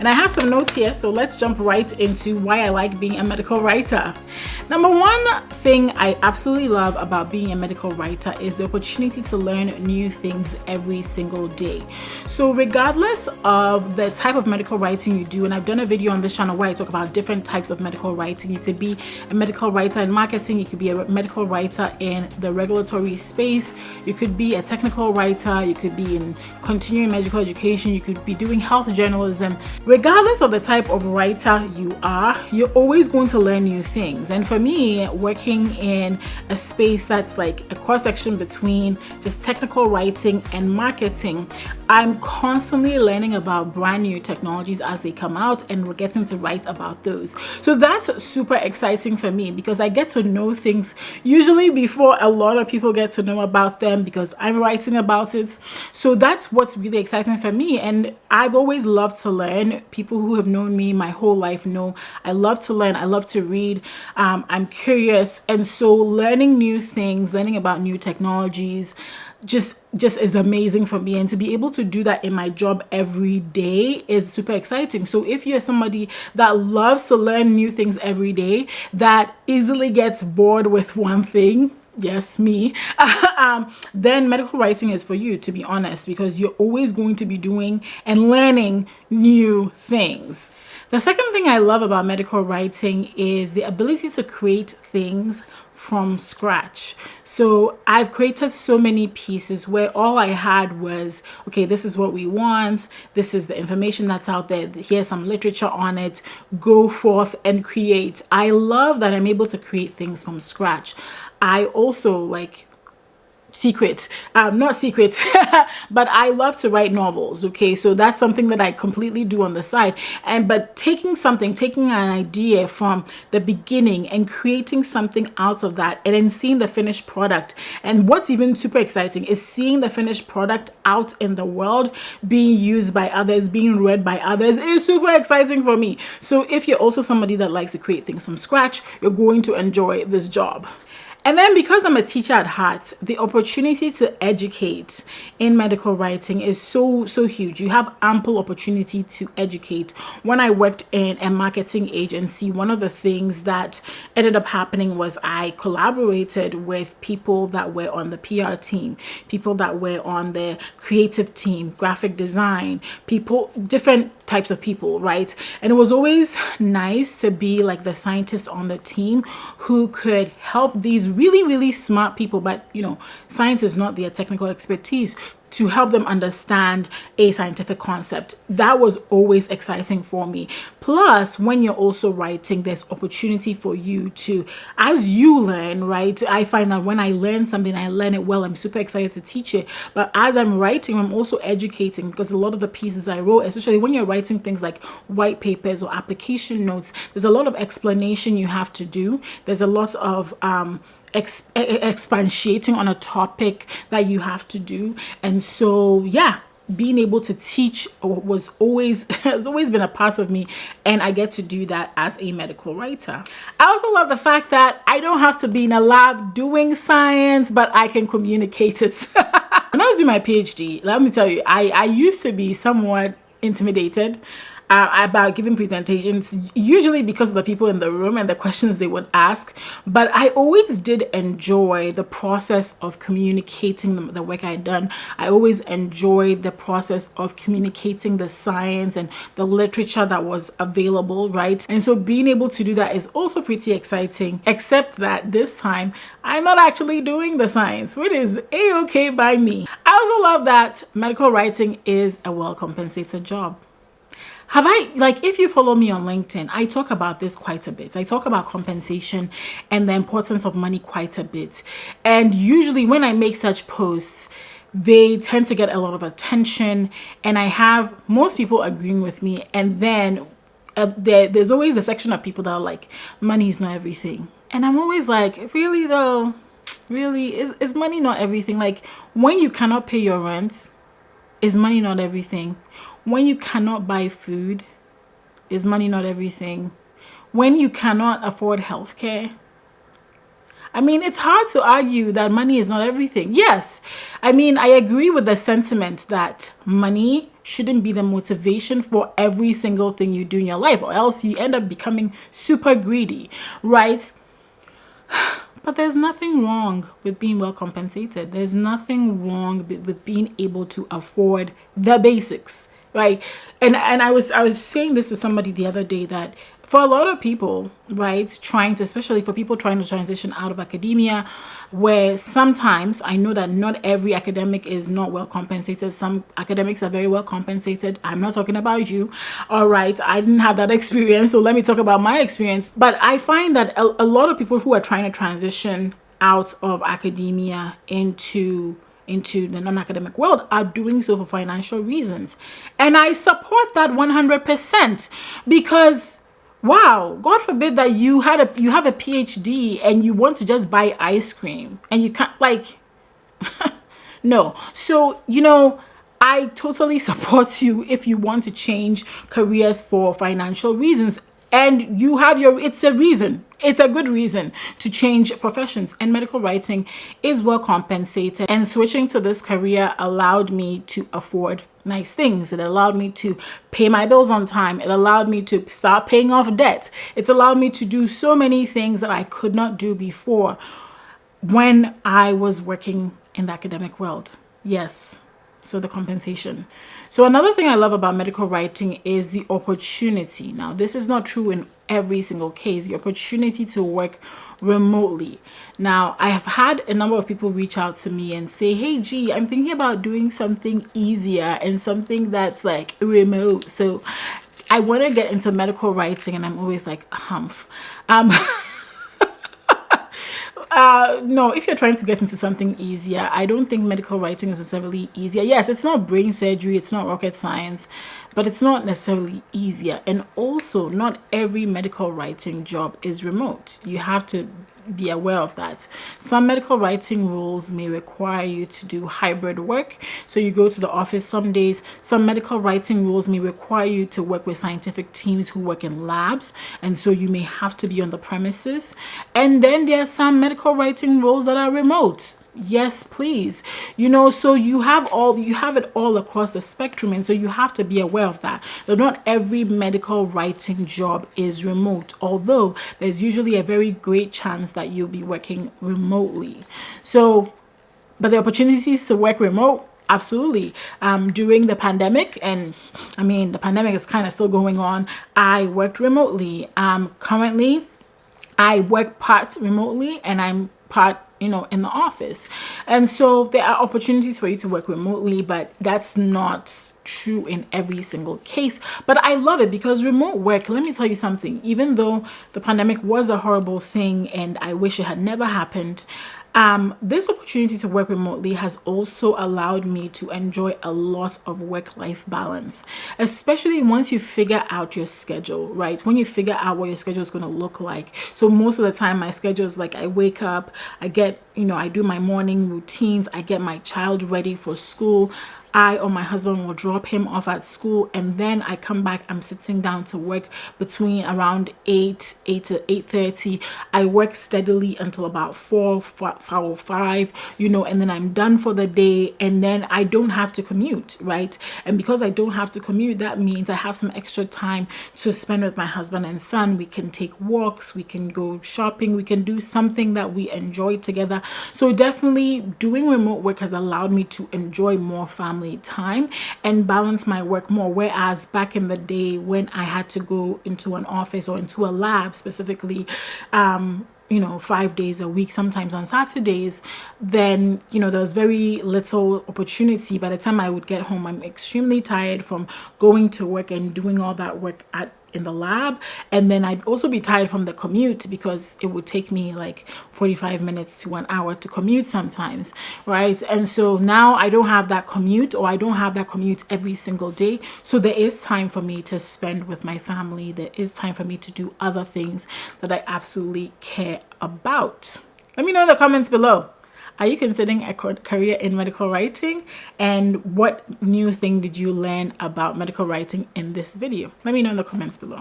And I have some notes here, so let's jump right into why I like being a medical writer. Number one thing I absolutely love about being a medical writer is the opportunity to learn new things every single day. So regardless of the type of medical writing you do, and I've done a video on this channel where I talk about different types of medical writing. You could be a medical writer in marketing, you could be a medical writer in the regulatory space, you could be a technical writer, you could be in continuing medical education, you could be doing health journalism. Regardless of the type of writer you are, you're always going to learn new things. And for me, working in a space that's like a cross section between just technical writing and marketing, I'm constantly learning about brand new technologies as they come out, and we're getting to write about those. So that's super exciting for me because I get to know things usually before a lot of people get to know about them because I'm writing about it. So that's what's really exciting for me. And I've always loved to learn. People who have known me my whole life know I love to learn. I love to read. I'm curious. And so learning new things, learning about new technologies, just is amazing for me, and to be able to do that in my job every day is super exciting. So if you're somebody that loves to learn new things every day, that easily gets bored with one thing, yes, me, then medical writing is for you, to be honest, because you're always going to be doing and learning new things. The second thing I love about medical writing is the ability to create things from scratch. So I've created so many pieces where all I had was, okay, this is what we want, this is the information that's out there, here's some literature on it, go forth and create. I love that I'm able to create things from scratch. I also not secret, but I love to write novels. Okay, so that's something that I completely do on the side. But taking an idea from the beginning and creating something out of that, and then seeing the finished product. And what's even super exciting is seeing the finished product out in the world, being used by others, being read by others, is super exciting for me. So if you're also somebody that likes to create things from scratch, you're going to enjoy this job. And then because I'm a teacher at heart, the opportunity to educate in medical writing is so huge. You have ample opportunity to educate. When I worked in a marketing agency, one of the things that ended up happening was I collaborated with people that were on the PR team, people that were on the creative team, graphic design, people, different types of people, right? And it was always nice to be like the scientist on the team who could help these really smart people, but science is not their technical expertise, to help them understand a scientific concept. That was always exciting for me. Plus, when you're also writing, there's opportunity for you to, as you learn, right? I find that when I learn something, I learn it well. I'm super excited to teach it. But as I'm writing, I'm also educating, because a lot of the pieces I wrote, especially when you're writing things like white papers or application notes, there's a lot of explanation you have to do. There's a lot of expatiating on a topic that you have to do. And so being able to teach has always been a part of me, and I get to do that as a medical writer. I also love the fact that I don't have to be in a lab doing science, but I can communicate it. When I was doing my PhD, let me tell you, I used to be somewhat intimidated about giving presentations, usually because of the people in the room and the questions they would ask. But I always did enjoy the process of communicating the work I had done. I always enjoyed the process of communicating the science and the literature that was available, right? And so being able to do that is also pretty exciting, except that this time I'm not actually doing the science, which is a-okay by me. I also love that medical writing is a well-compensated job. If you follow me on LinkedIn, I talk about this quite a bit. I talk about compensation and the importance of money quite a bit. And usually when I make such posts, they tend to get a lot of attention, and I have most people agreeing with me. And then there's always a section of people that are like, money is not everything. And I'm always like, really though? Really? Is money not everything? Like, when you cannot pay your rent, is money not everything? When you cannot buy food, is money not everything? When you cannot afford healthcare, I mean, it's hard to argue that money is not everything. Yes, I mean, I agree with the sentiment that money shouldn't be the motivation for every single thing you do in your life, or else you end up becoming super greedy, right? But there's nothing wrong with being well compensated. There's nothing wrong with being able to afford the basics, right? And I was saying this to somebody the other day that for a lot of people, right, especially for people trying to transition out of academia, where sometimes I know that not every academic is not well compensated. Some academics are very well compensated. I'm not talking about you. All right. I didn't have that experience. So let me talk about my experience. But I find that a lot of people who are trying to transition out of academia into the non-academic world are doing so for financial reasons. And I support that 100% because wow, God forbid that you have a PhD and you want to just buy ice cream and you can't, like, no. So, I totally support you if you want to change careers for financial reasons. And you have it's a reason. It's a good reason to change professions. And medical writing is well compensated. And switching to this career allowed me to afford nice things. It allowed me to pay my bills on time. It allowed me to start paying off debt. It's allowed me to do so many things that I could not do before when I was working in the academic world. Yes. So the compensation. So another thing I love about medical writing is the opportunity. Now, this is not true in every single case, the opportunity to work remotely. Now, I have had a number of people reach out to me and say, hey, G, I'm thinking about doing something easier and something that's like remote. So I want to get into medical writing, and I'm always like, humph. No, if you're trying to get into something easier, I don't think medical writing is necessarily easier. Yes, it's not brain surgery, it's not rocket science, but it's not necessarily easier. And also, not every medical writing job is remote. You have to be aware of that. Some medical writing roles may require you to do hybrid work, so you go to the office some days. Some medical writing roles may require you to work with scientific teams who work in labs, and so you may have to be on the premises. And then there are some medical writing roles that are remote. Yes, please. So you have it all across the spectrum, and so you have to be aware of that. But not every medical writing job is remote, although there's usually a very great chance that you'll be working remotely. So, but the opportunities to work remote, absolutely. During the pandemic, and I mean, the pandemic is kind of still going on, I worked remotely. Currently, I work part remotely and I'm part in the office. And so there are opportunities for you to work remotely, but that's not true in every single case. But I love it because remote work, let me tell you something, even though the pandemic was a horrible thing and I wish it had never happened, this opportunity to work remotely has also allowed me to enjoy a lot of work-life balance, especially once you figure out your schedule, right? When you figure out what your schedule is going to look like. So most of the time, my schedule is like I wake up, I get, I do my morning routines, I get my child ready for school. I or my husband will drop him off at school, and then I come back. I'm sitting down to work between around 8 to 8:30. I work steadily until about 4 or 5, and then I'm done for the day, and then I don't have to commute, right? And because I don't have to commute, that means I have some extra time to spend with my husband and son. We can take walks, we can go shopping, we can do something that we enjoy together. So definitely doing remote work has allowed me to enjoy more family time and balance my work more, whereas back in the day when I had to go into an office or into a lab specifically 5 days a week, sometimes on Saturdays, then there was very little opportunity. By the time I would get home, I'm extremely tired from going to work and doing all that work in the lab, and then I'd also be tired from the commute because it would take me like 45 minutes to 1 hour to commute sometimes, right? And so now I don't have that commute, or I don't have that commute every single day, so there is time for me to spend with my family. There is time for me to do other things that I absolutely care about. Let me know in the comments below. Are you considering a career in medical writing? And what new thing did you learn about medical writing in this video? Let me know in the comments below.